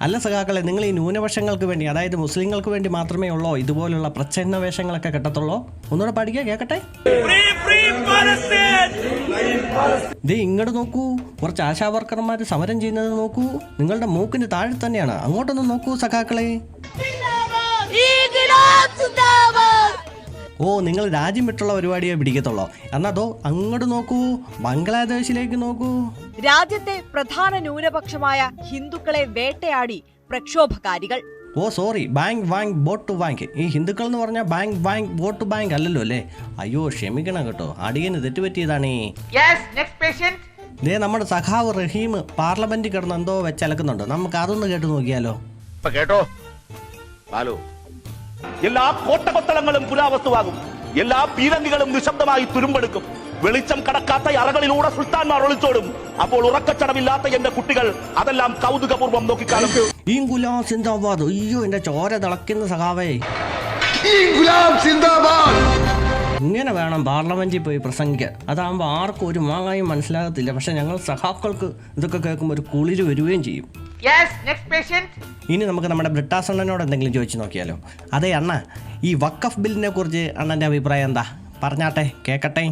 അല്ല സഖാക്കളെ, നിങ്ങൾ ഈ ന്യൂനപക്ഷങ്ങൾക്ക് വേണ്ടി, അതായത് മുസ്ലിങ്ങൾക്ക് വേണ്ടി മാത്രമേ ഉള്ളോ ഇതുപോലുള്ള പ്രച്ഛന്ന വേഷങ്ങളൊക്കെ കെട്ടത്തുള്ളൂ? ഒന്നുകൂടെ പഠിക്കുക, കേൾക്കട്ടെ. ഇത് ഇങ്ങോട്ട് നോക്കൂ, കുറച്ച് ആശാവർക്കർമാർ സമരം ചെയ്യുന്നത് നോക്കൂ. നിങ്ങളുടെ മൂക്കിന് താഴെ തന്നെയാണ്, അങ്ങോട്ടൊന്ന് നോക്കൂ സഖാക്കളെ. ഓ, നിങ്ങൾ രാജ്യം വിട്ടുള്ള പരിപാടിയെ പിടിക്കത്തുള്ളോ? എന്നതോ അങ്ങോട്ട് നോക്കൂ, ബംഗ്ലാദേശിലേക്ക് നോക്കൂ. രാജ്യത്തെ പ്രധാന ന്യൂനപക്ഷമായ ഹിന്ദുക്കളെ വേട്ടയാടി പ്രക്ഷോഭകാരികൾ. ഓ സോറി, ബാങ്ക് വാങ്ക് ബോട്ട് ബാങ്ക്. ഈ ഹിന്ദുക്കൾ എന്ന് പറഞ്ഞാൽ ബാങ്ക് വാങ്ക് ബോട്ട് ബാങ്ക് അല്ലല്ലോ അല്ലേ? അയ്യോ ക്ഷമിക്കണം കേട്ടോ, അടിയന് തെറ്റുപറ്റിയതാണേ. ദേ നമ്മുടെ സഖാവ് റഹീം പാർലമെന്റിൽ കിടന്ന് എന്തോ വെച്ചലക്കുന്നുണ്ട്, നമുക്ക് അതൊന്ന് കേട്ട് നോക്കിയാലോ? കേട്ടോ ബാലു, എല്ലാ കോട്ടകൊത്തളങ്ങളും പുരാവസ്തുവാകും, എല്ലാ പീരങ്കികളും നിശബ്ദമായി തുരുമ്പെടുക്കും, വെളിച്ചം കടക്കാത്ത അറകളിലൂടെ സുൽത്താൻമാർ ഒളിച്ചോടും. അപ്പോൾ ഉറക്കച്ചടമില്ലാത്ത എന്റെ കുട്ടികൾ അതെല്ലാം കൗതുകപൂർവ്വം നോക്കിക്കാണും. ഇൻകുലാബ് സിന്ദാബാദ്. അയ്യോ എന്റെ ചോര തിളക്കുന്ന സഖാവേ. ഇങ്ങനെ വേണം പാർലമെന്റിൽ പോയി പ്രസംഗിക്കാൻ. അതാകുമ്പോൾ ആർക്കും ഒരു മാങ്ങായും മനസ്സിലാകത്തില്ല. പക്ഷെ ഞങ്ങൾ സഖാക്കൾക്ക് ഇതൊക്കെ കേൾക്കുമ്പോൾ ഒരു കുളിര് വരികയും ചെയ്യും. ഇനി നമുക്ക് നമ്മുടെ ബ്രിട്ടാസ് അണ്ണനോട് എന്തെങ്കിലും ചോദിച്ചു നോക്കിയാലോ? അതെ അണ്ണ, ഈ വഖഫ് ബില്ലിനെ കുറിച്ച് അണ്ണൻ്റെ അഭിപ്രായം എന്താ? പറഞ്ഞാട്ടെ, കേൾക്കട്ടെ.